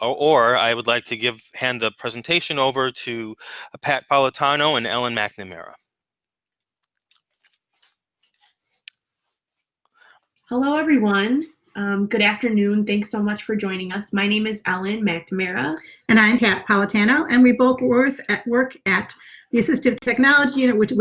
or I would like to hand the presentation over to Pat Politano and Ellyn McNamara. Hello, everyone. Good afternoon. Thanks so much for joining us. My name is Ellyn McNamara. And I'm Pat Politano, and we both work at the Assistive Technology Unit, which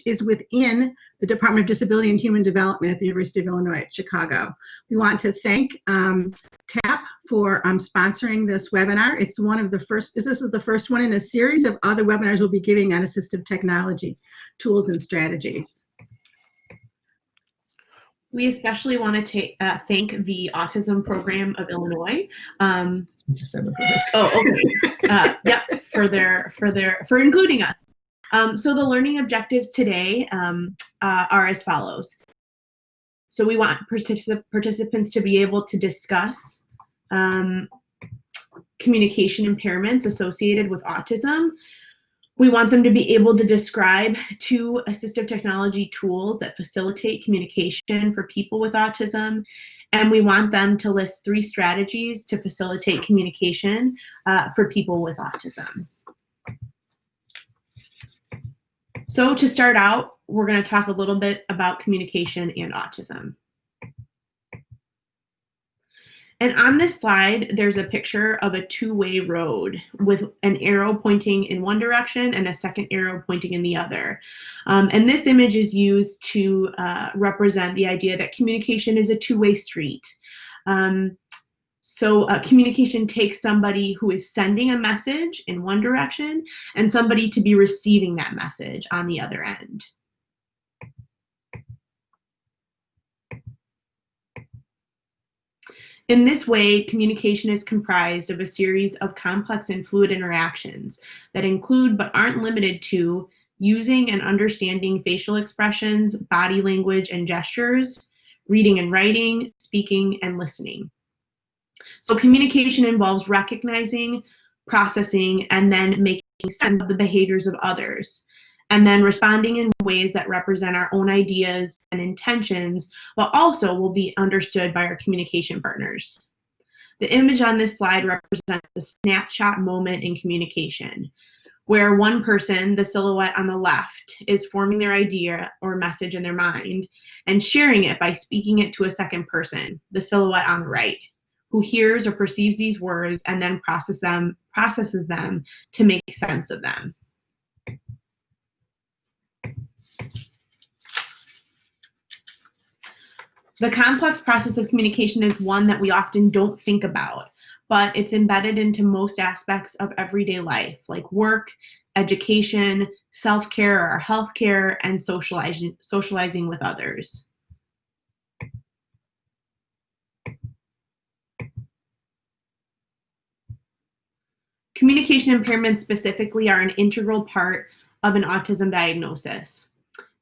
is within the Department of Disability and Human Development at the University of Illinois at Chicago. We want to thank TAP for sponsoring this webinar. This is the first one in a series of other webinars we'll be giving on assistive technology, tools and strategies. We especially want to thank the Autism Program of Illinois. For including us. So the learning objectives today are as follows. So we want participants to be able to discuss communication impairments associated with autism. We want them to be able to describe 2 assistive technology tools that facilitate communication for people with autism, and we want them to list 3 strategies to facilitate communication for people with autism. So to start out, we're going to talk a little bit about communication and autism. And on this slide, there's a picture of a 2-way road with an arrow pointing in one direction and a second arrow pointing in the other. And this image is used to represent the idea that communication is a 2-way street. Communication takes somebody who is sending a message in one direction and somebody to be receiving that message on the other end. In this way, communication is comprised of a series of complex and fluid interactions that include but aren't limited to using and understanding facial expressions, body language and gestures, reading and writing, speaking, and listening. So communication involves recognizing, processing, and then making sense of the behaviors of others, and then responding in ways that represent our own ideas and intentions, but also will be understood by our communication partners. The image on this slide represents a snapshot moment in communication, where one person, the silhouette on the left, is forming their idea or message in their mind and sharing it by speaking it to a second person, the silhouette on the right, who hears or perceives these words and then processes them to make sense of them. The complex process of communication is one that we often don't think about, but it's embedded into most aspects of everyday life, like work, education, self-care or healthcare, and socializing with others. Communication impairments specifically are an integral part of an autism diagnosis.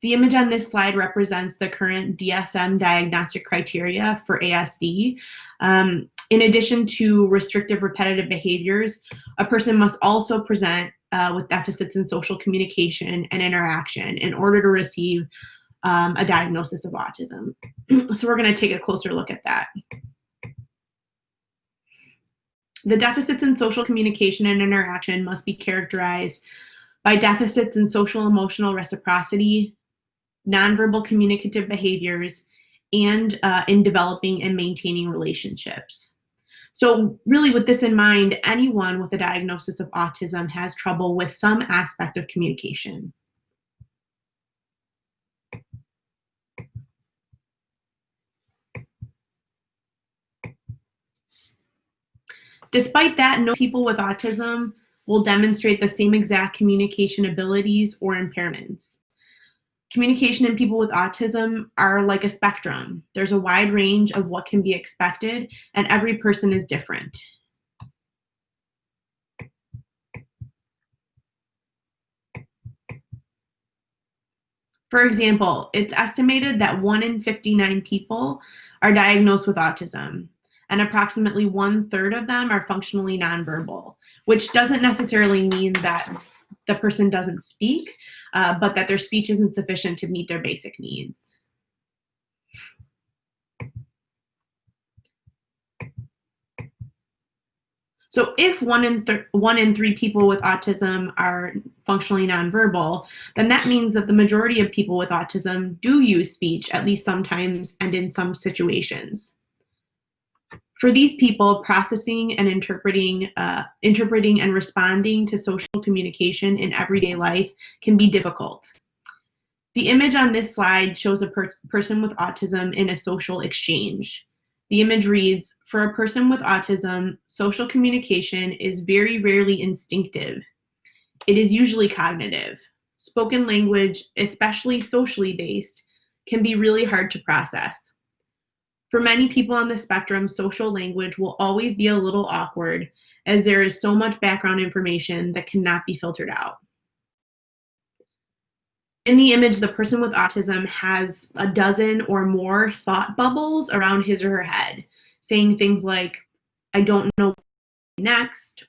The image on this slide represents the current DSM diagnostic criteria for ASD. In addition to restrictive repetitive behaviors, a person must also present with deficits in social communication and interaction in order to receive a diagnosis of autism. So we're going to take a closer look at that. The deficits in social communication and interaction must be characterized by deficits in social emotional reciprocity, nonverbal communicative behaviors, and in developing and maintaining relationships. So really, with this in mind, anyone with a diagnosis of autism has trouble with some aspect of communication. Despite that, no people with autism will demonstrate the same exact communication abilities or impairments. Communication in people with autism are like a spectrum. There's a wide range of what can be expected, and every person is different. For example, it's estimated that 1 in 59 people are diagnosed with autism, and approximately 1/3 of them are functionally nonverbal, which doesn't necessarily mean that the person doesn't speak, but that their speech isn't sufficient to meet their basic needs. So if one in three people with autism are functionally nonverbal, then that means that the majority of people with autism do use speech, at least sometimes and in some situations. For these people, processing and interpreting and responding to social communication in everyday life can be difficult. The image on this slide shows a person with autism in a social exchange. The image reads, "For a person with autism, social communication is very rarely instinctive. It is usually cognitive. Spoken language, especially socially based, can be really hard to process. For many people on the spectrum, social language will always be a little awkward, as there is so much background information that cannot be filtered out." In the image, the person with autism has a dozen or more thought bubbles around his or her head, saying things like, "I don't know what to do next,"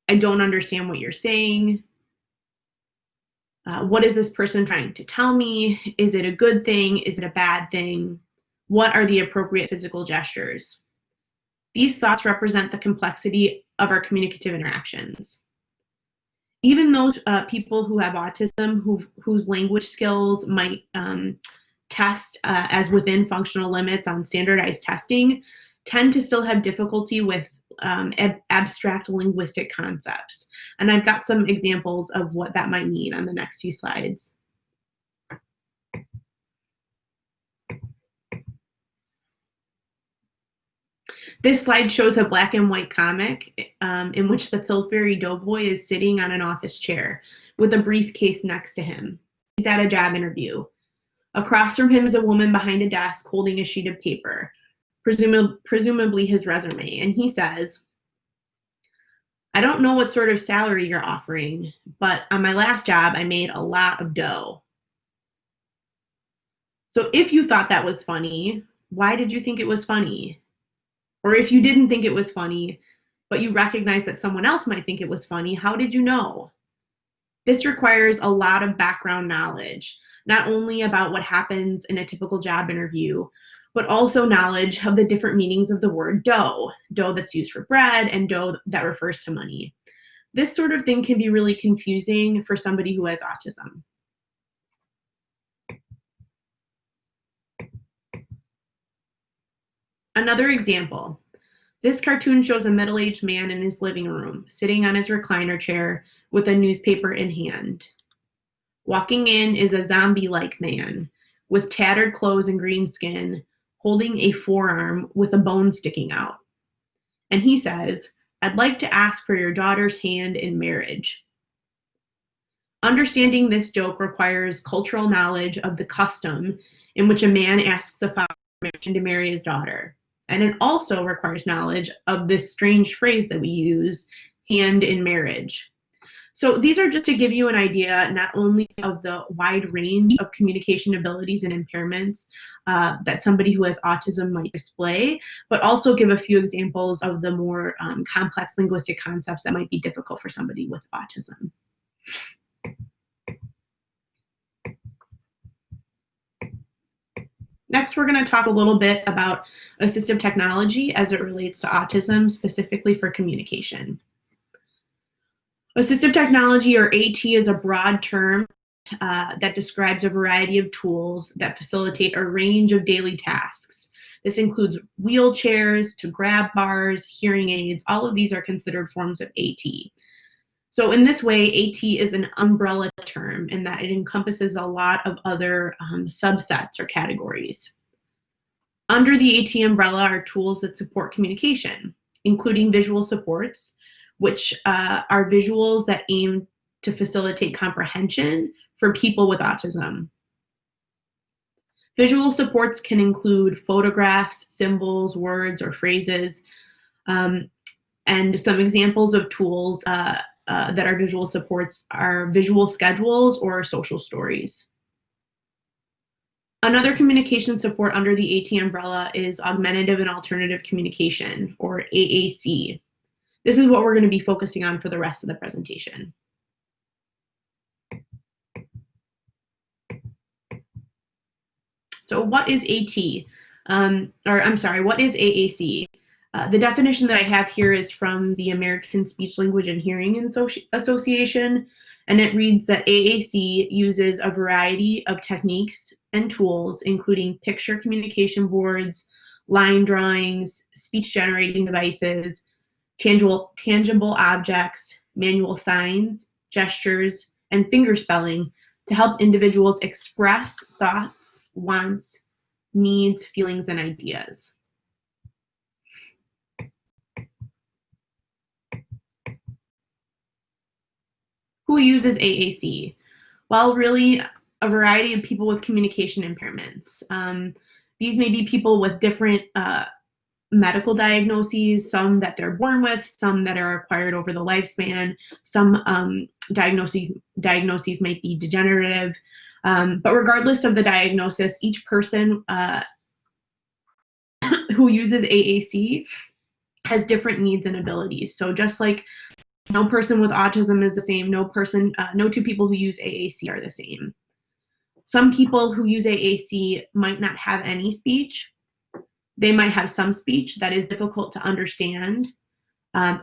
"I don't understand what you're saying," "What is this person trying to tell me? Is it a good thing? Is it a bad thing? What are the appropriate physical gestures?" These thoughts represent the complexity of our communicative interactions. Even those people who have autism, whose language skills might test as within functional limits on standardized testing, tend to still have difficulty with abstract linguistic concepts. And I've got some examples of what that might mean on the next few slides. This slide shows a black and white comic in which the Pillsbury Doughboy is sitting on an office chair with a briefcase next to him. He's at a job interview. Across from him is a woman behind a desk holding a sheet of paper, presumably his resume, and he says, "I don't know what sort of salary you're offering, but on my last job I made a lot of dough." So if you thought that was funny, why did you think it was funny? Or if you didn't think it was funny, but you recognize that someone else might think it was funny, how did you know? This requires a lot of background knowledge, not only about what happens in a typical job interview, but also knowledge of the different meanings of the word dough, dough that's used for bread and dough that refers to money. This sort of thing can be really confusing for somebody who has autism. Another example. This cartoon shows a middle-aged man in his living room, sitting on his recliner chair with a newspaper in hand. Walking in is a zombie-like man with tattered clothes and green skin, holding a forearm with a bone sticking out. And he says, "I'd like to ask for your daughter's hand in marriage." Understanding this joke requires cultural knowledge of the custom in which a man asks a father to marry his daughter. And it also requires knowledge of this strange phrase that we use, hand in marriage. So these are just to give you an idea not only of the wide range of communication abilities and impairments that somebody who has autism might display, but also give a few examples of the more complex linguistic concepts that might be difficult for somebody with autism. Next, we're going to talk a little bit about assistive technology as it relates to autism, specifically for communication. Assistive technology, or AT, is a broad term that describes a variety of tools that facilitate a range of daily tasks. This includes wheelchairs to grab bars, hearing aids. All of these are considered forms of AT. So in this way, AT is an umbrella term in that it encompasses a lot of other subsets or categories. Under the AT umbrella are tools that support communication, including visual supports, which are visuals that aim to facilitate comprehension for people with autism. Visual supports can include photographs, symbols, words, or phrases, and some examples of tools that are visual supports are visual schedules or social stories. Another communication support under the AT umbrella is augmentative and alternative communication, or AAC. This is what we're going to be focusing on for the rest of the presentation. So what is AT? What is AAC? The definition that I have here is from the American Speech, Language, and Hearing Association, and it reads that AAC uses a variety of techniques and tools, including picture communication boards, line drawings, speech-generating devices, tangible objects, manual signs, gestures, and finger spelling to help individuals express thoughts, wants, needs, feelings, and ideas. Who uses AAC? Well, really, a variety of people with communication impairments. These may be people with different medical diagnoses, some that they're born with, some that are acquired over the lifespan, some diagnoses might be degenerative. But regardless of the diagnosis, each person who uses AAC has different needs and abilities. So just like no person with autism is the same, no two people who use AAC are the same. Some people who use AAC might not have any speech. They might have some speech that is difficult to understand,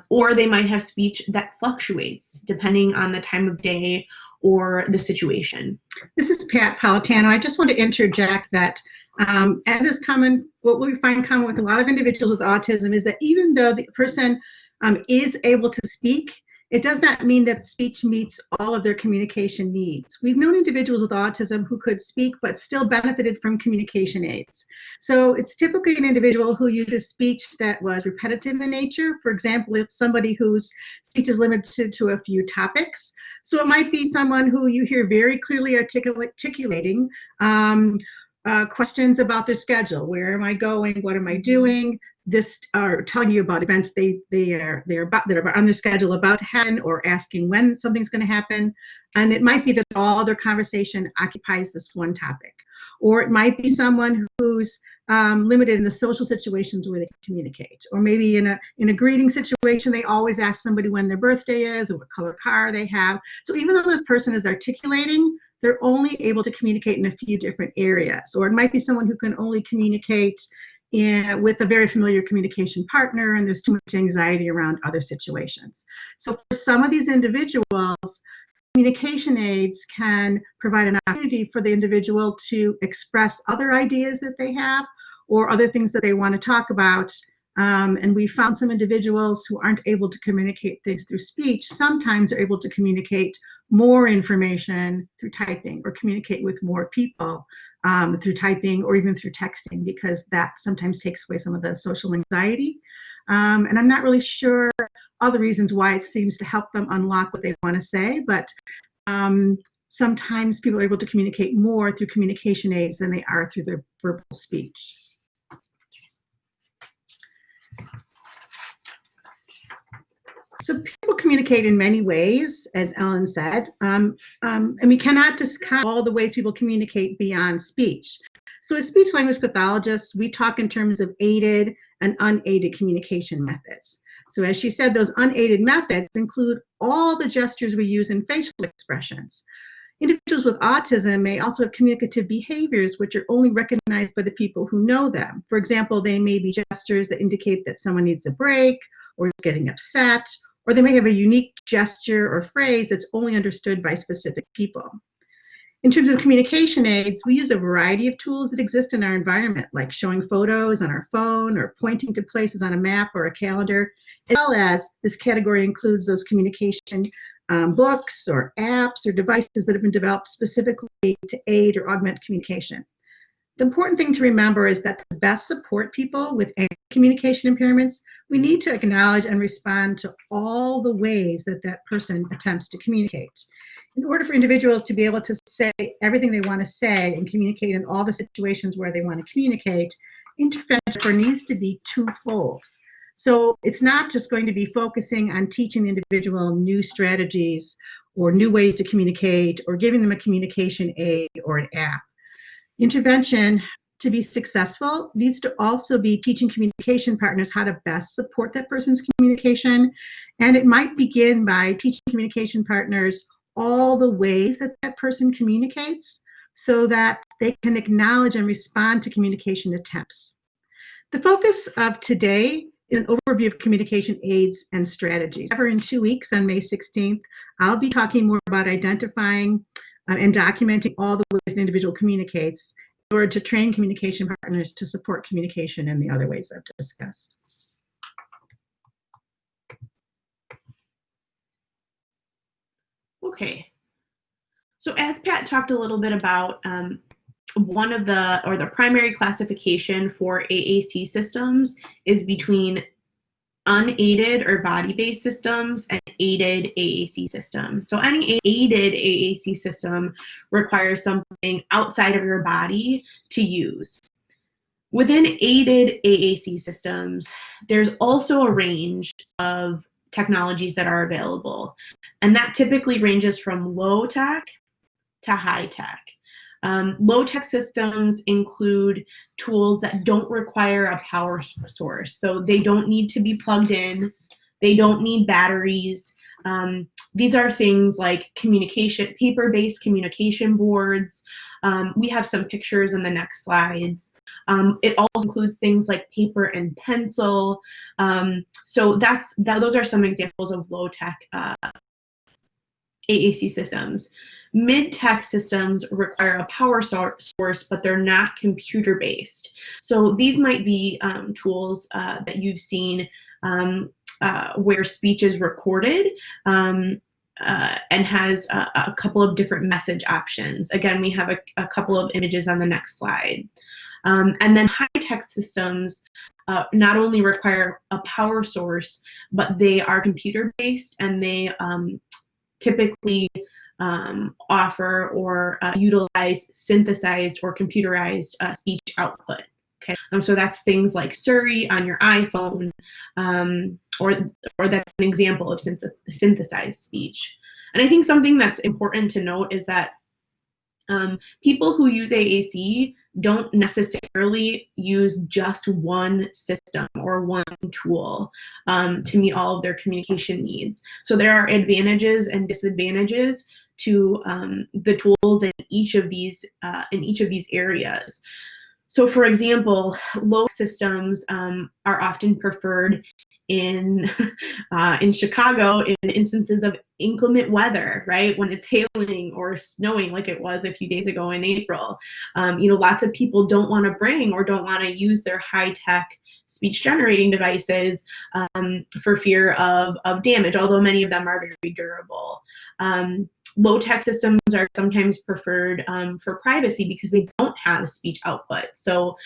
or they might have speech that fluctuates depending on the time of day or the situation. This is Pat Politano. I just want to interject that as is common, what we find common with a lot of individuals with autism is that even though the person is able to speak, it does not mean that speech meets all of their communication needs. We've known individuals with autism who could speak but still benefited from communication aids. So it's typically an individual who uses speech that was repetitive in nature. For example, it's somebody whose speech is limited to a few topics. So it might be someone who you hear very clearly articulating questions about their schedule. Where am I going? What am I doing? This are telling you about events that are on their schedule about to happen, or asking when something's going to happen. And it might be that all their conversation occupies this one topic. Or it might be someone who's limited in the social situations where they communicate. Or maybe in a greeting situation, they always ask somebody when their birthday is or what color car they have. So even though this person is articulating, they're only able to communicate in a few different areas. Or it might be someone who can only communicate with a very familiar communication partner, and there's too much anxiety around other situations. So for some of these individuals, communication aids can provide an opportunity for the individual to express other ideas that they have or other things that they want to talk about. And we found some individuals who aren't able to communicate things through speech sometimes are able to communicate more information through typing, or communicate with more people through typing, or even through texting, because that sometimes takes away some of the social anxiety. And I'm not really sure all the reasons why it seems to help them unlock what they want to say, but sometimes people are able to communicate more through communication aids than they are through their verbal speech. So people communicate in many ways, as Ellyn said, and we cannot discount all the ways people communicate beyond speech. So as speech language pathologists, we talk in terms of aided and unaided communication methods. So as she said, those unaided methods include all the gestures we use in facial expressions. Individuals with autism may also have communicative behaviors which are only recognized by the people who know them. For example, they may be gestures that indicate that someone needs a break or is getting upset, or they may have a unique gesture or phrase that's only understood by specific people. In terms of communication aids, we use a variety of tools that exist in our environment, like showing photos on our phone or pointing to places on a map or a calendar, as well as this category includes those communication books or apps or devices that have been developed specifically to aid or augment communication. The important thing to remember is that to best support people with communication impairments, we need to acknowledge and respond to all the ways that that person attempts to communicate. In order for individuals to be able to say everything they want to say and communicate in all the situations where they want to communicate, intervention needs to be twofold. So it's not just going to be focusing on teaching the individual new strategies or new ways to communicate or giving them a communication aid or an app. Intervention, to be successful, needs to also be teaching communication partners how to best support that person's communication. And it might begin by teaching communication partners all the ways that that person communicates so that they can acknowledge and respond to communication attempts. The focus of today an overview of communication aids and strategies. However, in 2 weeks on May 16th, I'll be talking more about identifying and documenting all the ways an individual communicates in order to train communication partners to support communication in the other ways I've discussed. Okay. So as Pat talked a little bit about, one of the primary classification for AAC systems is between unaided or body-based systems and aided AAC systems. So any aided AAC system requires something outside of your body to use. Within aided AAC systems, there's also a range of technologies that are available, and that typically ranges from low tech to high tech. Low-tech systems include tools that don't require a power source. So they don't need to be plugged in. They don't need batteries. These are things like paper-based communication boards. We have some pictures in the next slides. It also includes things like paper and pencil. So those are some examples of low-tech AAC systems. Mid-tech systems require a power source, but they're not computer-based. So these might be tools that you've seen where speech is recorded and has a couple of different message options. Again, we have a couple of images on the next slide. And then high-tech systems not only require a power source, but they are computer-based, and they typically offer or utilize synthesized or computerized speech output. Okay, so that's things like Siri on your iPhone, or that's an example of synthesized speech. And I think something that's important to note is that people who use AAC don't necessarily use just one system or one tool to meet all of their communication needs. So there are advantages and disadvantages to the tools in each of these areas. So, for example, low systems are often preferred in Chicago in instances of inclement weather, right? When it's hailing or snowing like it was a few days ago in April. Lots of people don't want to bring or don't want to use their high-tech speech generating devices for fear of damage, although many of them are very durable. Low-tech systems are sometimes preferred for privacy because they don't have speech output. So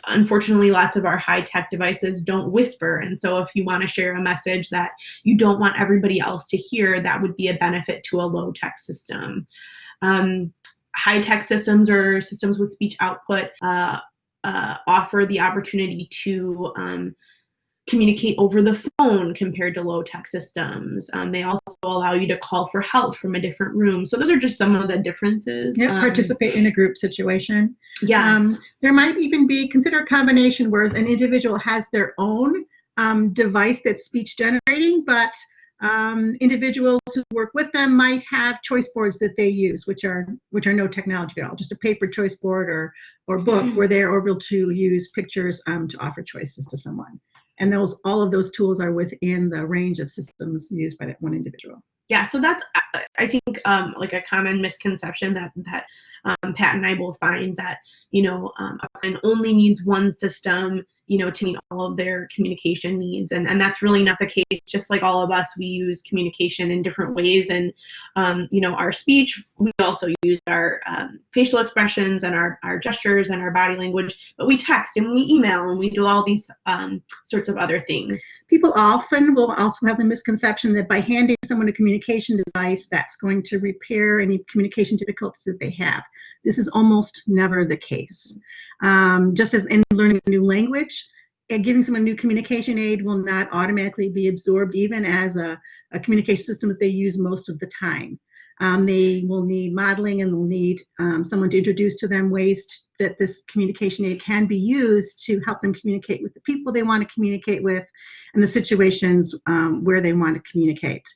unfortunately, lots of our high-tech devices don't whisper, and so if you want to share a message that you don't want everybody else to hear, that would be a benefit to a low-tech system. High-tech systems or systems with speech output offer the opportunity to communicate over the phone compared to low-tech systems. They also allow you to call for help from a different room. So those are just some of the differences. Yeah, participate in a group situation. Yes. There might even be, consider a combination where an individual has their own device that's speech generating, but individuals who work with them might have choice boards that they use, which are no technology at all, just a paper choice board or book where they're able to use pictures to offer choices to someone. And all of those tools are within the range of systems used by that one individual. Yeah, so that's, I think, like a common misconception that Pat and I both find, that, a person only needs one system, to meet all of their communication needs. And that's really not the case. Just like all of us, we use communication in different ways. And, our speech, we also use our facial expressions and our gestures and our body language, but we text and we email and we do all these sorts of other things. People often will also have the misconception that by handing someone a communication device, that's going to repair any communication difficulties that they have. This is almost never the case. Just as in learning a new language, giving someone a new communication aid will not automatically be absorbed even as a communication system that they use most of the time. They will need modeling, and they'll need someone to introduce to them ways that this communication aid can be used to help them communicate with the people they want to communicate with and the situations where they want to communicate.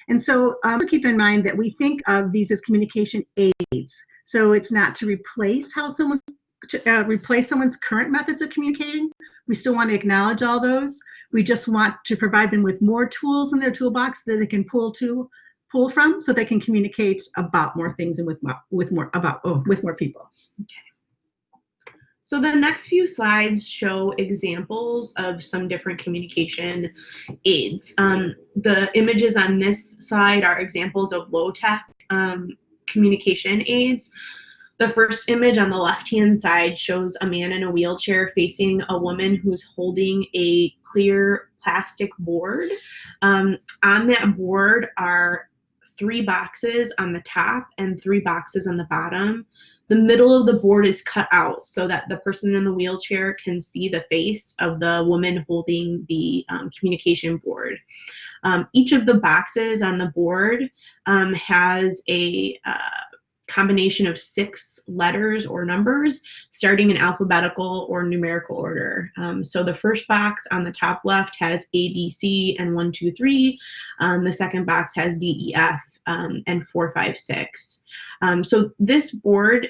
And so keep in mind that we think of these as communication aids. So it's not to replace how someone to replace someone's current methods of communicating. We still want to acknowledge all those. We just want to provide them with more tools in their toolbox that they can pull from, so they can communicate about more things and with more people. So the next few slides show examples of some different communication aids. The images on this slide are examples of low-tech communication aids. The first image on the left-hand side shows a man in a wheelchair facing a woman who's holding a clear plastic board. On that board are 3 boxes on the top and 3 boxes on the bottom. The middle of the board is cut out so that the person in the wheelchair can see the face of the woman holding the communication board. Each of the boxes on the board has a combination of 6 letters or numbers starting in alphabetical or numerical order. So the first box on the top left has A, B, C, and 1, 2, 3. The second box has D, E, F, and 4, 5, 6. So this board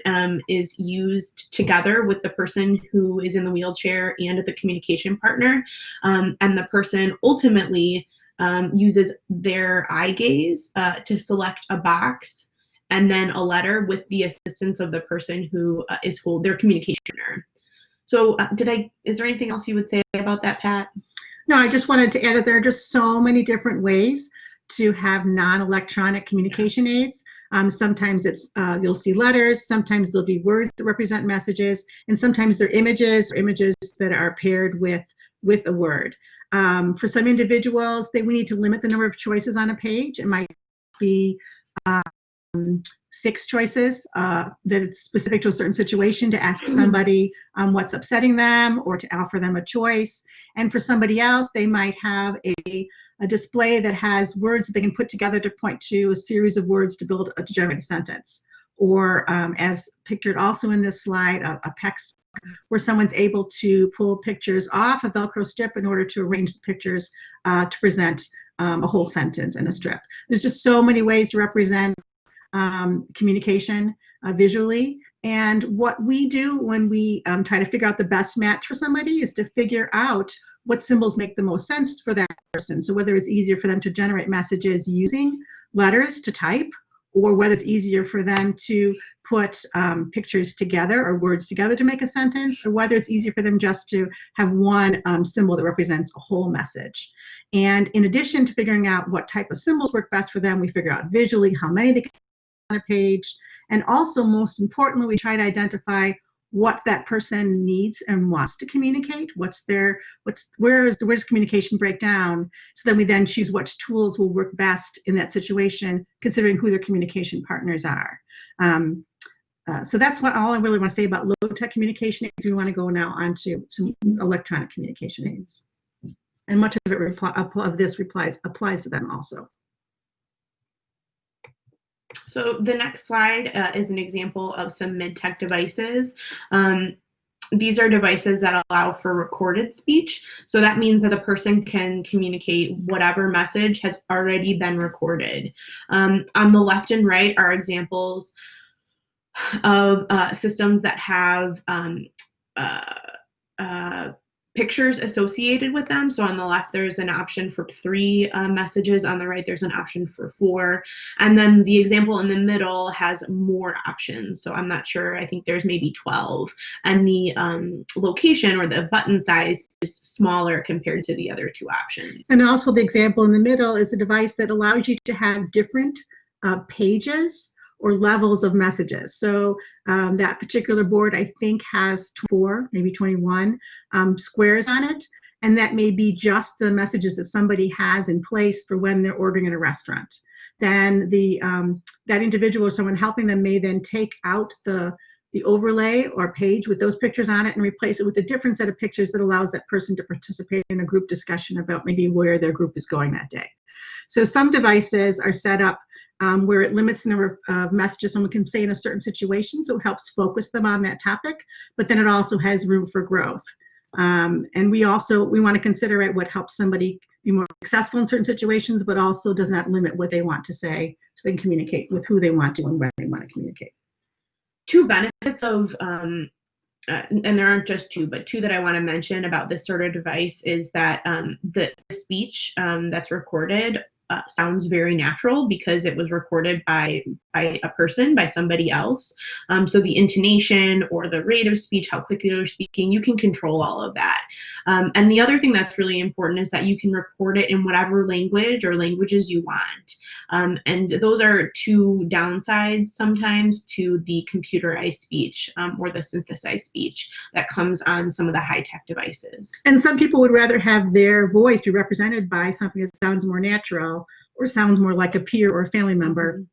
is used together with the person who is in the wheelchair and the communication partner, and the person ultimately uses their eye gaze to select a box and then a letter with the assistance of the person who is their communication partner. So is there anything else you would say about that, Pat? No, I just wanted to add that there are just so many different ways to have non-electronic communication aids. Sometimes it's you'll see letters, sometimes there'll be words that represent messages, and sometimes they're images or images that are paired with a word. For some individuals, we need to limit the number of choices on a page. It might be 6 choices that it's specific to a certain situation, to ask somebody what's upsetting them or to offer them a choice. And for somebody else, they might have a display that has words that they can put together to point to a series of words to generate a sentence. Or as pictured also in this slide, a PEX where someone's able to pull pictures off a Velcro strip in order to arrange the pictures to present a whole sentence in a strip. There's just so many ways to represent communication visually. And what we do when we try to figure out the best match for somebody is to figure out what symbols make the most sense for that person. So whether it's easier for them to generate messages using letters to type, or whether it's easier for them to put pictures together or words together to make a sentence, or whether it's easier for them just to have one symbol that represents a whole message. And in addition to figuring out what type of symbols work best for them, we figure out visually how many they can on a page. And also, most importantly, we try to identify what that person needs and wants to communicate. Where does communication break down? So then we then choose which tools will work best in that situation, considering who their communication partners are. So that's all I really want to say about low-tech communication aids. We want to go now on to some electronic communication aids. And much of this applies to them also. So the next slide is an example of some mid-tech devices. These are devices that allow for recorded speech. So that means that a person can communicate whatever message has already been recorded. On the left and right are examples of systems that have pictures associated with them. So on the left, there's an option for 3 messages. On the right, there's an option for 4. And then the example in the middle has more options. So I'm not sure, I think there's maybe 12. And the location or the button size is smaller compared to the other 2 options. And also the example in the middle is a device that allows you to have different pages or levels of messages. So that particular board, I think, has 4, maybe 21 squares on it. And that may be just the messages that somebody has in place for when they're ordering in a restaurant. Then that individual or someone helping them may then take out the overlay or page with those pictures on it and replace it with a different set of pictures that allows that person to participate in a group discussion about maybe where their group is going that day. So some devices are set up where it limits the number of messages someone can say in a certain situation, so it helps focus them on that topic, but then it also has room for growth. And we want to consider what helps somebody be more successful in certain situations, but also does not limit what they want to say, so they can communicate with who they want to and when they want to communicate. 2 benefits of and there aren't just two, but two that I want to mention about this sort of device is that the speech that's recorded sounds very natural because it was recorded by a person, by somebody else. So the intonation or the rate of speech, how quickly they're speaking, you can control all of that. And the other thing that's really important is that you can record it in whatever language or languages you want. And those are two downsides sometimes to the computerized speech or the synthesized speech that comes on some of the high-tech devices. And some people would rather have their voice be represented by something that sounds more natural or sounds more like a peer or a family member,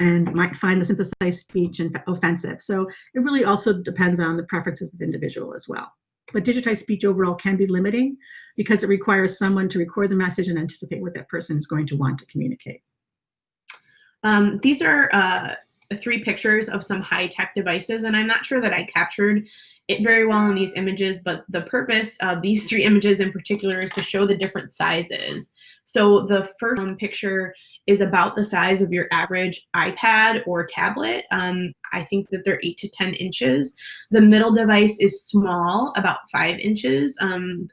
and might find the synthesized speech offensive. So it really also depends on the preferences of the individual as well. But digitized speech overall can be limiting because it requires someone to record the message and anticipate what that person is going to want to communicate. These are 3 pictures of some high-tech devices, and I'm not sure that I captured it very well in these images, but the purpose of these 3 images in particular is to show the different sizes. So the first picture is about the size of your average iPad or tablet. I think that they're 8 to 10 inches. The middle device is small, about 5 inches.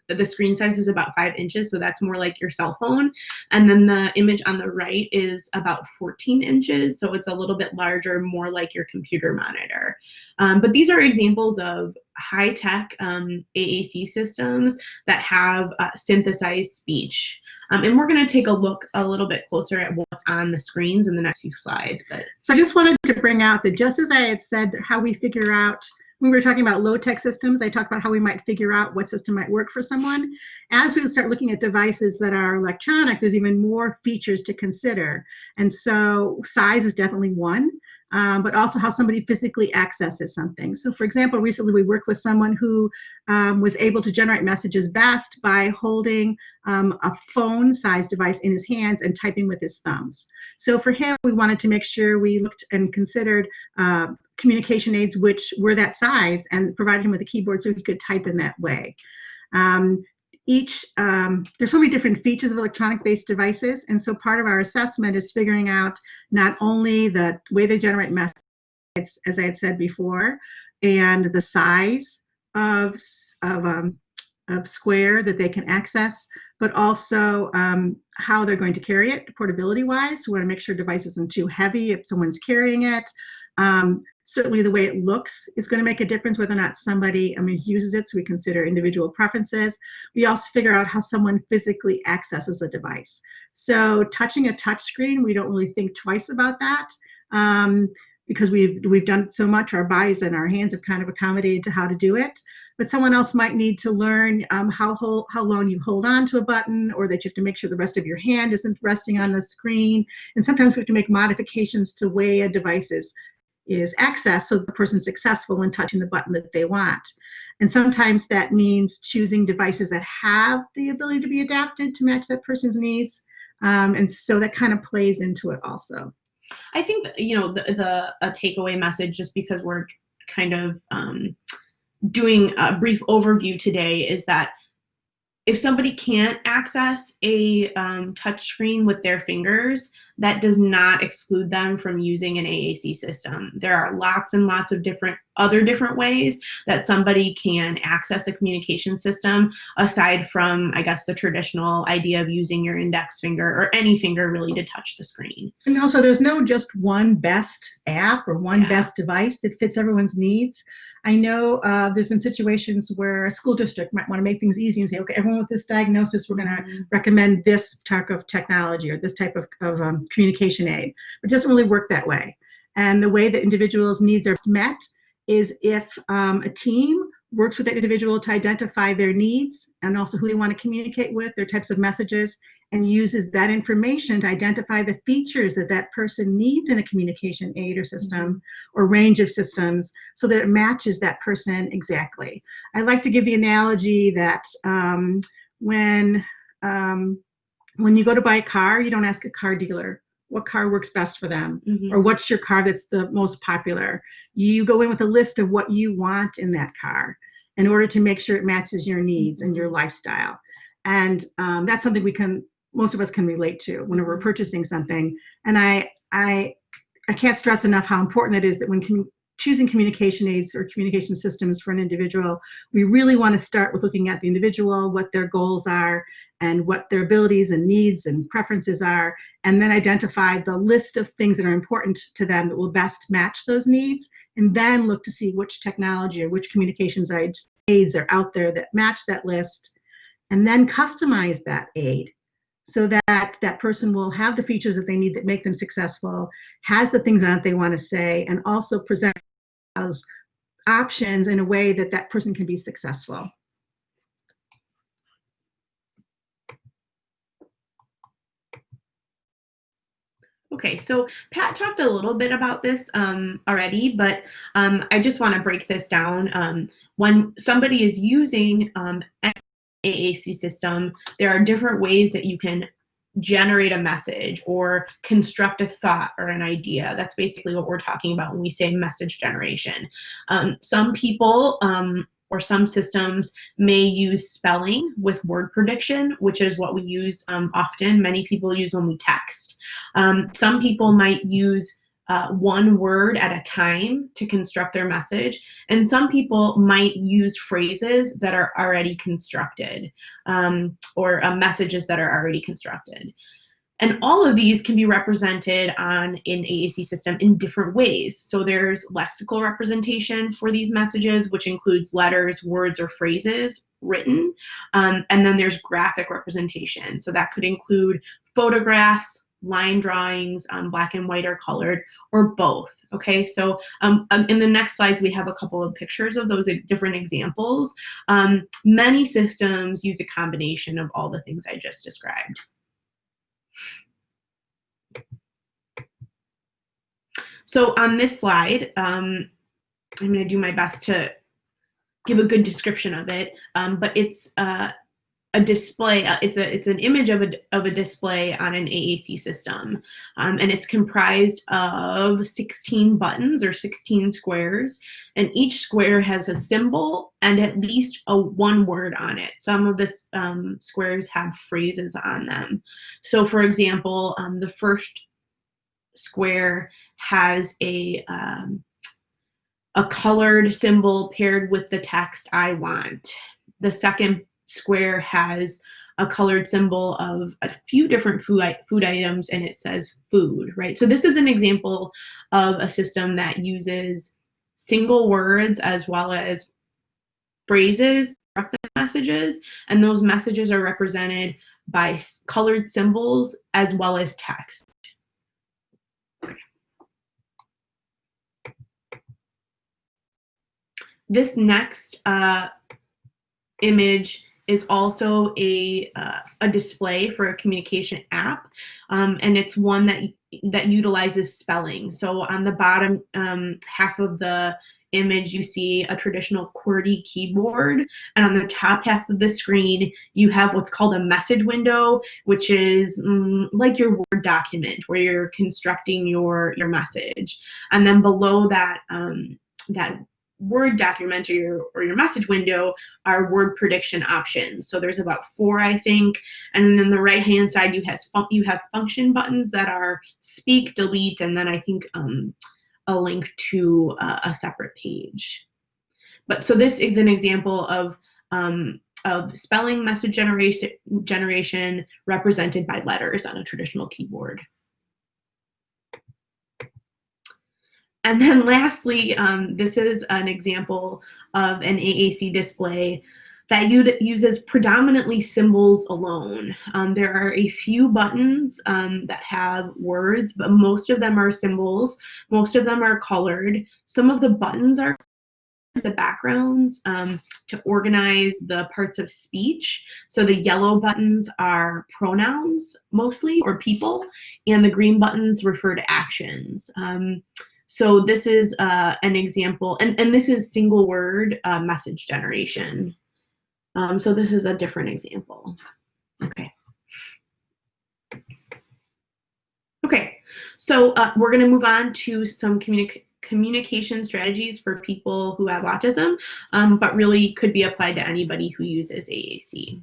The screen size is about 5 inches, so that's more like your cell phone. And then the image on the right is about 14 inches, so it's a little bit larger, more like your computer monitor. But these are examples of high-tech AAC systems that have synthesized speech. And we're going to take a look a little bit closer at what's on the screens in the next few slides. So I just wanted to bring out that just as I had said how we figure out, when we were talking about low-tech systems, I talked about how we might figure out what system might work for someone. As we start looking at devices that are electronic, there's even more features to consider. And so size is definitely one. But also how somebody physically accesses something. So for example, recently we worked with someone who was able to generate messages best by holding a phone-sized device in his hands and typing with his thumbs. So for him, we wanted to make sure we looked and considered communication aids which were that size and provided him with a keyboard so he could type in that way. There's so many different features of electronic-based devices, and so part of our assessment is figuring out not only the way they generate messages, as I had said before, and the size of square that they can access, but also how they're going to carry it portability-wise. We want to make sure the device isn't too heavy if someone's carrying it. Certainly the way it looks is going to make a difference whether or not somebody uses it, so we consider individual preferences. We also figure out how someone physically accesses the device. So touching a touch screen, we don't really think twice about that because we've done it so much, our bodies and our hands have kind of accommodated to how to do it. But someone else might need to learn how long you hold on to a button, or that you have to make sure the rest of your hand isn't resting on the screen. And sometimes we have to make modifications to the way a device is accessed so the person's successful when touching the button that they want. And sometimes that means choosing devices that have the ability to be adapted to match that person's needs. And so that kind of plays into it also. I think that, a takeaway message, just because we're kind of doing a brief overview today, is that if somebody can't access a touch screen with their fingers, that does not exclude them from using an AAC system. There are lots and lots of other different ways that somebody can access a communication system aside from, I guess, the traditional idea of using your index finger or any finger really to touch the screen. And also there's no just one best app or one best device that fits everyone's needs. I know there's been situations where a school district might want to make things easy and say, okay, everyone with this diagnosis, we're going to recommend this type of technology or this type of communication aid. It doesn't really work that way. And the way that individuals' needs are met is if a team works with that individual to identify their needs and also who they want to communicate with, their types of messages, and uses that information to identify the features that that person needs in a communication aid or system or range of systems so that it matches that person exactly. I like to give the analogy that when you go to buy a car, you don't ask a car dealer what car works best for them or what's your car that's the most popular. You go in with a list of what you want in that car in order to make sure it matches your needs and your lifestyle. And that's something most of us can relate to when we're purchasing something. And I can't stress enough how important it is that when choosing communication aids or communication systems for an individual, we really want to start with looking at the individual, what their goals are, and what their abilities and needs and preferences are, and then identify the list of things that are important to them that will best match those needs, and then look to see which technology or which communications aids are out there that match that list, and then customize that aid so that that person will have the features that they need that make them successful, has the things on it they want to say, and also present those options in a way that that person can be successful. Okay, so Pat talked a little bit about this already, but I just want to break this down. When somebody is using an AAC system, there are different ways that you can generate a message or construct a thought or an idea. That's basically what we're talking about when we say message generation. Some people or some systems may use spelling with word prediction, which is what we use often. Many people use when we text. Some people might use one word at a time to construct their message, and some people might use phrases that are already constructed or messages that are already constructed. And all of these can be represented on an AAC system in different ways. So there's lexical representation for these messages, which includes letters, words, or phrases written. And then there's graphic representation. So that could include photographs, line drawings, black and white or colored, or both. Okay, so in the next slides, we have a couple of pictures of those different examples. Many systems use a combination of all the things I just described. So on this slide, I'm going to do my best to give a good description of it, but it's a display. It's an image of a display on an AAC system, and it's comprised of 16 buttons or 16 squares, and each square has a symbol and at least one word on it. Some of the squares have phrases on them. So, for example, the first square has a colored symbol paired with the text "I want." The second square has a colored symbol of a few different food items, and it says "food," right? So this is an example of a system that uses single words as well as phrases, messages, and those messages are represented by colored symbols as well as text. This next image is also a display for a communication app, and it's one that utilizes spelling. So on the bottom half of the image, you see a traditional QWERTY keyboard, and on the top half of the screen, you have what's called a message window, which is like your Word document where you're constructing your message. And then below that that Word document or your message window are word prediction options. So there's about 4, I think. And then on the right-hand side, you have function buttons that are speak, delete, and then I think a link to a separate page. But so this is an example of spelling message generation represented by letters on a traditional keyboard. And then lastly, this is an example of an AAC display that uses predominantly symbols alone. There are a few buttons that have words, but most of them are symbols. Most of them are colored. Some of the buttons are the backgrounds to organize the parts of speech. So the yellow buttons are pronouns mostly, or people, and the green buttons refer to actions. So this is an example, and this is single word message generation. So this is a different example. Okay. Okay, so we're going to move on to some communication strategies for people who have autism, but really could be applied to anybody who uses AAC.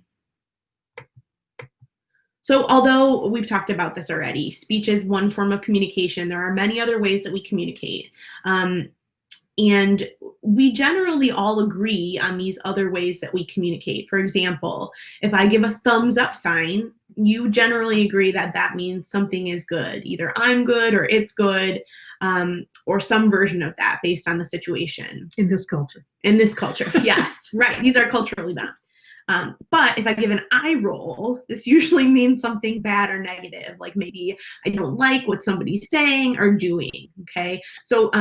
So although we've talked about this already, speech is one form of communication. There are many other ways that we communicate. And we generally all agree on these other ways that we communicate. For example, if I give a thumbs up sign, you generally agree that that means something is good. Either I'm good or it's good, or some version of that based on the situation. In this culture. In this culture, yes, right. These are culturally bound. But if I give an eye roll, this usually means something bad or negative, like maybe I don't like what somebody's saying or doing, okay? So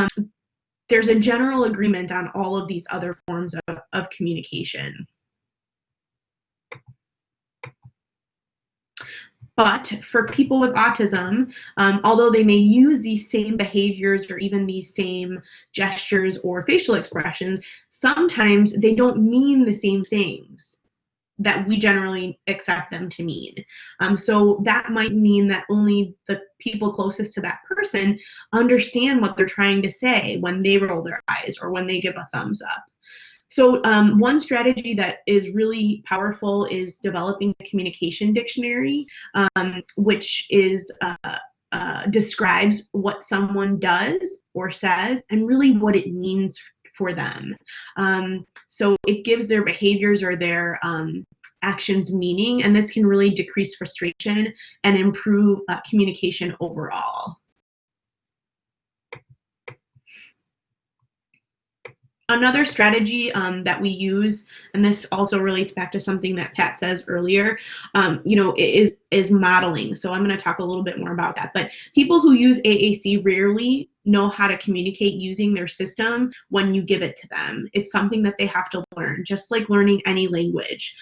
there's a general agreement on all of these other forms of communication. But for people with autism, although they may use these same behaviors or even these same gestures or facial expressions, sometimes they don't mean the same things that we generally accept them to mean. So that might mean that only the people closest to that person understand what they're trying to say when they roll their eyes or when they give a thumbs up. So one strategy that is really powerful is developing a communication dictionary, which is describes what someone does or says and really what it means for them. So it gives their behaviors or their actions meaning, and this can really decrease frustration and improve communication overall. Another strategy that we use, and this also relates back to something that Pat says earlier, is modeling. So I'm going to talk a little bit more about that. But people who use AAC rarely know how to communicate using their system when you give it to them. It's something that they have to learn, just like learning any language.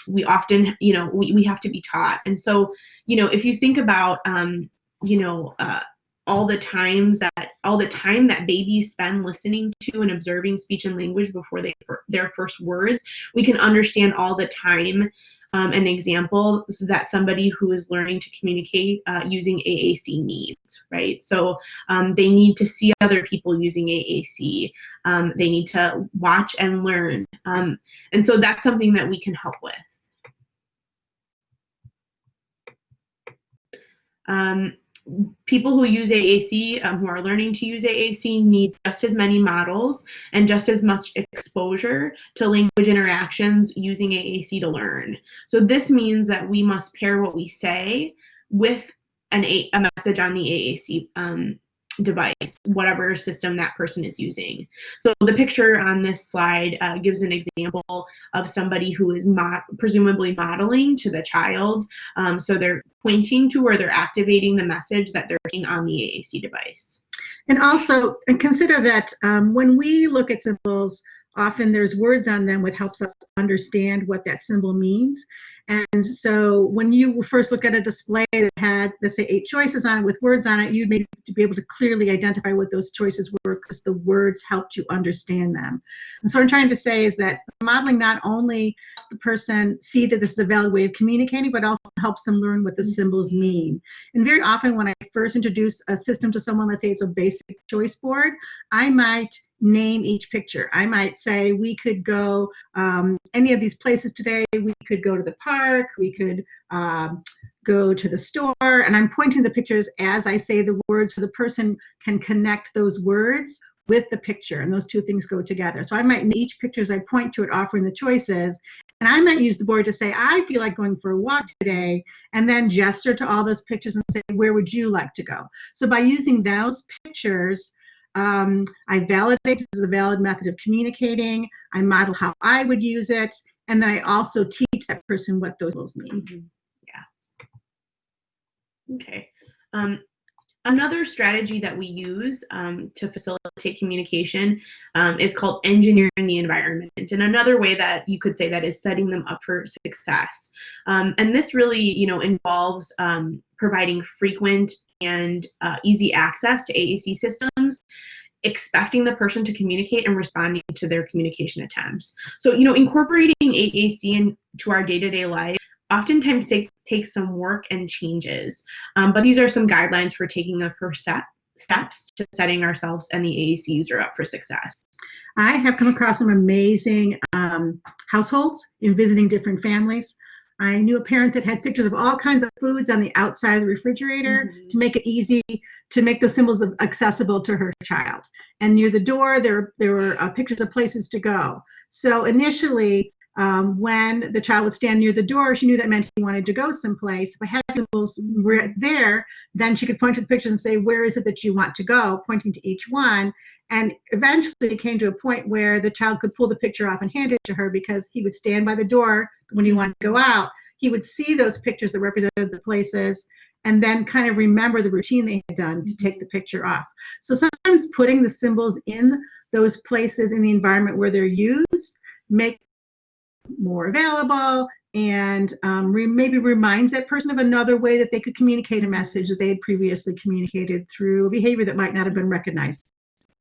We often, we have to be taught. And so, if you think about, all the time that babies spend listening to and observing speech and language before their first words, we can understand all the time an example that somebody who is learning to communicate using AAC needs, right? So they need to see other people using AAC. They need to watch and learn. And so that's something that we can help with. People who use AAC, who are learning to use AAC, need just as many models and just as much exposure to language interactions using AAC to learn. So this means that we must pair what we say with a message on the AAC device, whatever system that person is using. So the picture on this slide gives an example of somebody who is presumably modeling to the child. So they're pointing to or they're activating the message that they're seeing on the AAC device. And also consider that when we look at symbols, often there's words on them which helps us understand what that symbol means. And so when you first look at a display that had, let's say, 8 choices on it with words on it, you'd maybe to be able to clearly identify what those choices were because the words helped you understand them. And so what I'm trying to say is that modeling not only helps the person see that this is a valid way of communicating, but also helps them learn what the symbols mean. And very often when I first introduce a system to someone, let's say it's a basic choice board, I might name each picture. I might say we could go any of these places today. We could go to the park. We could go to the store. And I'm pointing the pictures as I say the words so the person can connect those words with the picture. And those two things go together. So I might name each picture as I point to it, offering the choices. And I might use the board to say, I feel like going for a walk today, and then gesture to all those pictures and say, where would you like to go? So by using those pictures, I validate this is a valid method of communicating. I model how I would use it, and then I also teach that person what those symbols mean. Yeah. Okay. Another strategy that we use to facilitate communication is called engineering the environment. And another way that you could say that is setting them up for success. And this really, involves providing frequent and easy access to AAC systems, expecting the person to communicate and responding to their communication attempts. So, incorporating AAC into our day-to-day life oftentimes takes some work and changes. But these are some guidelines for taking the first steps to setting ourselves and the AAC user up for success. I have come across some amazing households in visiting different families. I knew a parent that had pictures of all kinds of foods on the outside of the refrigerator to make it easy to make those symbols accessible to her child. And near the door, there were pictures of places to go. So initially, when the child would stand near the door, she knew that meant he wanted to go someplace. If I had symbols there, then she could point to the pictures and say, where is it that you want to go, pointing to each one. And eventually it came to a point where the child could pull the picture off and hand it to her, because he would stand by the door when he wanted to go out. He would see those pictures that represented the places and then kind of remember the routine they had done to take the picture off. So sometimes putting the symbols in those places in the environment where they're used make more available, and maybe reminds that person of another way that they could communicate a message that they had previously communicated through a behavior that might not have been recognized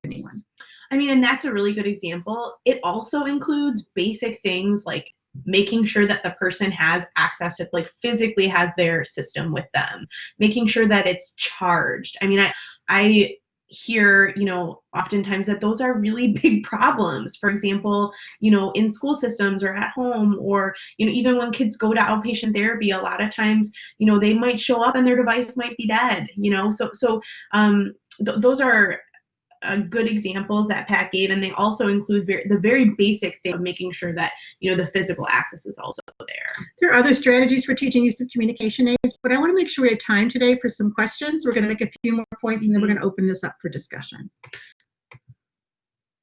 by anyone. I mean, and that's a really good example. It also includes basic things like making sure that the person has access to, like, physically has their system with them, making sure that it's charged. I mean, I hear, oftentimes that those are really big problems. For example, in school systems or at home, or, even when kids go to outpatient therapy, a lot of times, they might show up and their device might be dead, those are good examples that Pat gave, and they also include the very basic thing of making sure that the physical access is also there. There are other strategies for teaching use of communication aids, but I want to make sure we have time today for some questions. We're going to make a few more points, and then we're going to open this up for discussion.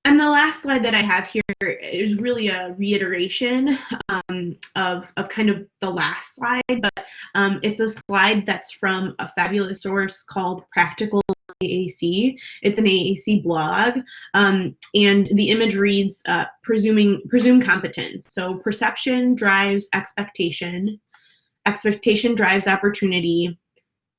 And the last slide that I have here is really a reiteration of kind of the last slide, but it's a slide that's from a fabulous source called Practical AAC. It's an AAC blog, and the image reads, presume competence. So perception drives expectation, expectation drives opportunity,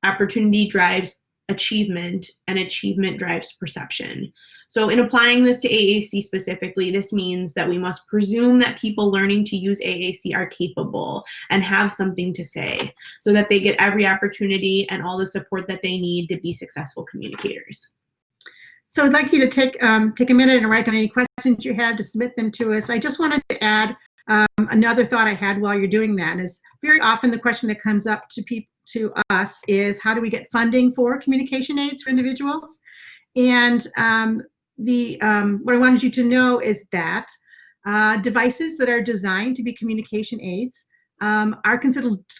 opportunity drives achievement, and achievement drives perception. So in applying this to AAC specifically, this means that we must presume that people learning to use AAC are capable and have something to say, so that they get every opportunity and all the support that they need to be successful communicators. So I'd like you to take a minute and write down any questions you have, to submit them to us. I just wanted to add another thought I had while you're doing that is, very often the question that comes up to us is, how do we get funding for communication aids for individuals? And what I wanted you to know is that devices that are designed to be communication aids are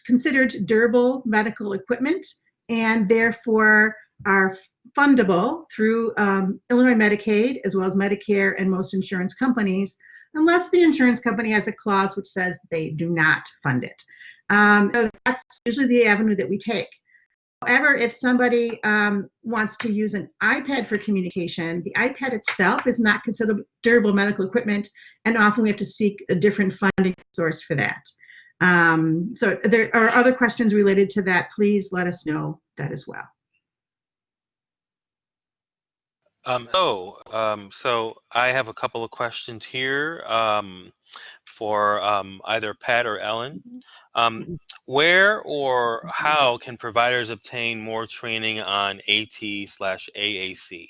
considered durable medical equipment, and therefore are fundable through Illinois Medicaid as well as Medicare and most insurance companies, unless the insurance company has a clause which says they do not fund it. So that's usually the avenue that we take. However, if somebody wants to use an iPad for communication, the iPad itself is not considered durable medical equipment, and often we have to seek a different funding source for that. So there are other questions related to that. Please let us know that as well. So I have a couple of questions here for either Pat or Ellyn. Where or how can providers obtain more training on AT/AAC?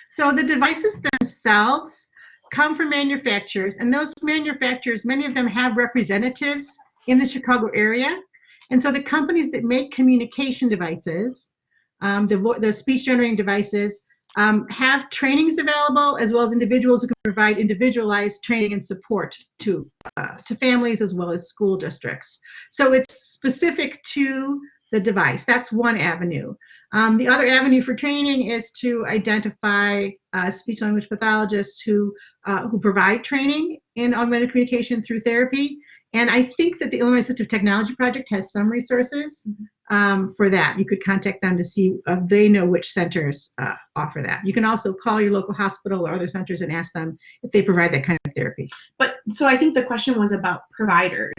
So the devices themselves come from manufacturers, and those manufacturers, many of them have representatives in the Chicago area. And so the companies that make communication devices, the speech generating devices, have trainings available, as well as individuals who can provide individualized training and support to families as well as school districts. So it's specific to the device. That's one avenue. The other avenue for training is to identify speech language pathologists who provide training in augmented communication through therapy. And I think that the Illinois Assistive Technology Project has some resources for that. You could contact them to see if they know which centers offer that. You can also call your local hospital or other centers and ask them if they provide that kind of therapy. But so I think the question was about providers.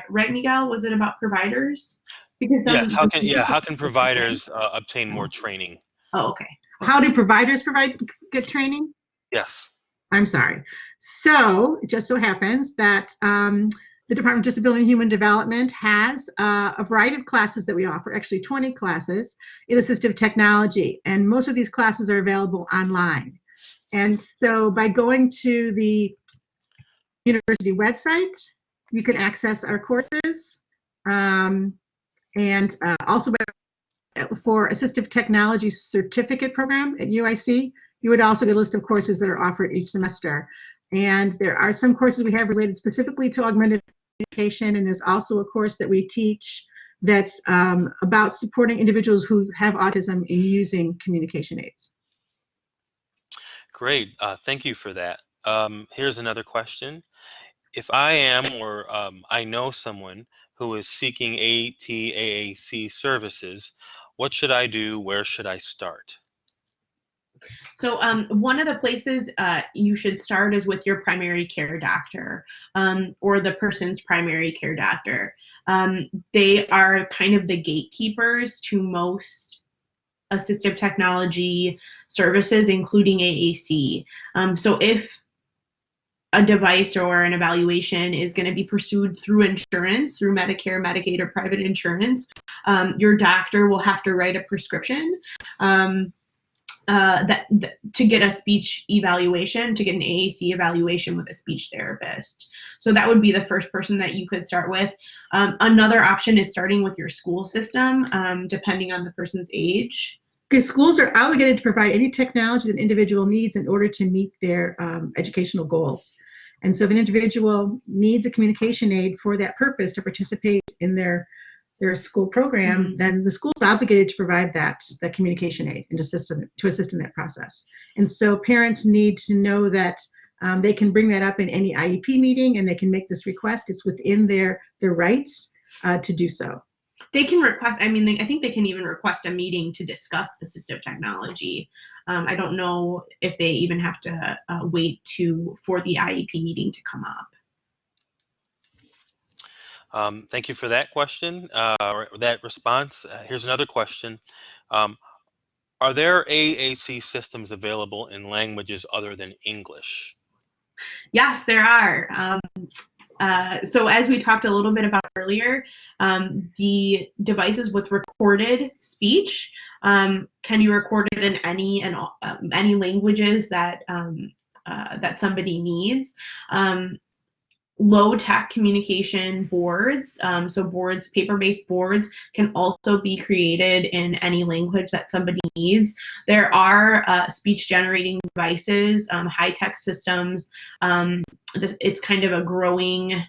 Right, Miguel? Was it about providers? Because yes. How can providers obtain more training? Oh, okay. How do providers get training? Yes. I'm sorry. So it just so happens that the Department of Disability and Human Development has a variety of classes that we offer, actually 20 classes in assistive technology, and most of these classes are available online. And so by going to the university website, You can access our courses, and also for Assistive Technology Certificate Program at UIC, you would also get a list of courses that are offered each semester. And there are some courses we have related specifically to augmented communication, and there's also a course that we teach that's about supporting individuals who have autism in using communication aids. Great, thank you for that. Here's another question. If I am or I know someone who is seeking ATAAC services, what should I do? Where should I start? So one of the places you should start is with your primary care doctor, or the person's primary care doctor. They are kind of the gatekeepers to most assistive technology services, including AAC. So if a device or an evaluation is going to be pursued through insurance, through Medicare, Medicaid, or private insurance, your doctor will have to write a prescription to get a speech evaluation, to get an AAC evaluation with a speech therapist. So that would be the first person that you could start with. Another option is starting with your school system, depending on the person's age. Because schools are obligated to provide any technology that an individual needs in order to meet their educational goals. And so if an individual needs a communication aid for that purpose to participate in their school program, then the school is obligated to provide that communication aid and to assist in that process. And so parents need to know that they can bring that up in any IEP meeting, and they can make this request. It's within their rights to do so. They can request, I mean, I think they can even request a meeting to discuss assistive technology. I don't know if they even have to wait for the IEP meeting to come up. Thank you for that question, or that response. Here's another question. Are there AAC systems available in languages other than English? Yes, there are. So as we talked a little bit about earlier, the devices with recorded speech can be recorded in any languages that that somebody needs. Low-tech communication boards, so boards, paper-based boards, can also be created in any language that somebody needs. There are speech-generating devices, high-tech systems. It's kind of a growing,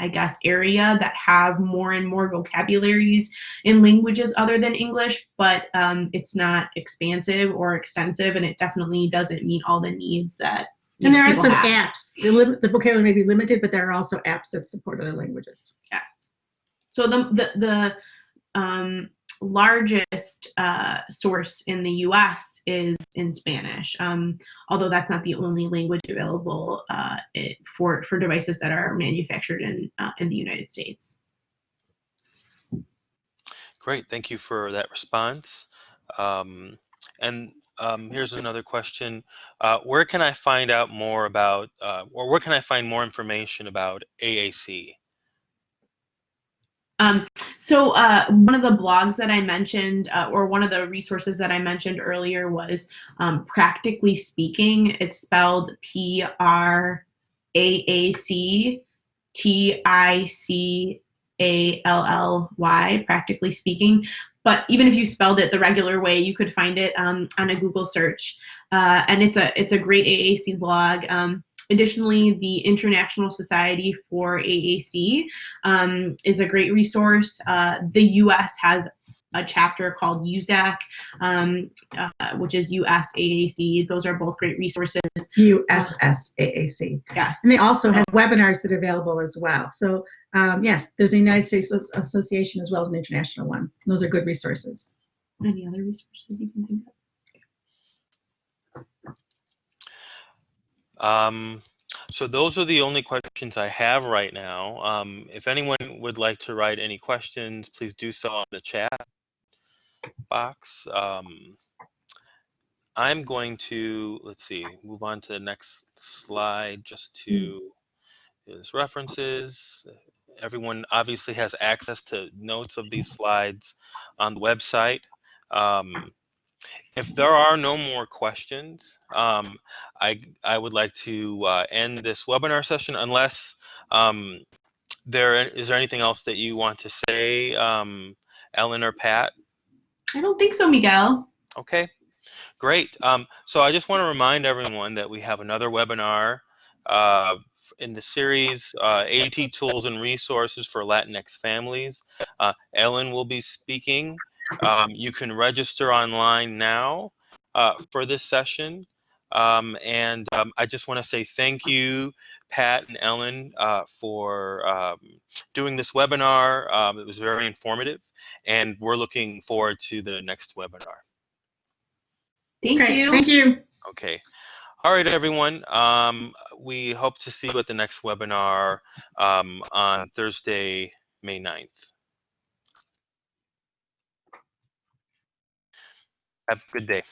I guess, area that have more and more vocabularies in languages other than English, but it's not expansive or extensive, and it definitely doesn't meet all the needs that and there are some apps. The vocabulary may be limited, but there are also apps that support other languages. Yes. So the largest source in the U.S. is in Spanish, although that's not the only language available for devices that are manufactured in the United States. Great, thank you for that response. Here's another question. Where can I find out more about, or where can I find more information about AAC? So one of the blogs that I mentioned, or one of the resources that I mentioned earlier, was Practically Speaking. It's spelled PRAACTICALLY, Practically Speaking. But even if you spelled it the regular way, you could find it on a Google search. And it's a great AAC blog. Additionally, the International Society for AAC is a great resource. The U.S. has a chapter called USAC, which is USAAC. Those are both great resources. USSAAC. Yes. And they also have webinars that are available as well. So yes, there's a United States Association as well as an international one. Those are good resources. Any other resources you can think of? So those are the only questions I have right now. If anyone would like to write any questions, please do so in the chat box. I'm going to, let's see, move on to the next slide just to his references. Everyone obviously has access to notes of these slides on the website. If there are no more questions, I would like to end this webinar session unless is there anything else that you want to say, Ellyn or Pat? I don't think so, Miguel. Okay, great. So I just want to remind everyone that we have another webinar in the series, AT Tools and Resources for Latinx Families. Ellyn will be speaking. You can register online now for this session. I just want to say thank you, Pat and Ellyn, for doing this webinar. It was very informative, and we're looking forward to the next webinar. Thank you. Thank you. Okay. All right, everyone. We hope to see you at the next webinar on Thursday, May 9th. Have a good day.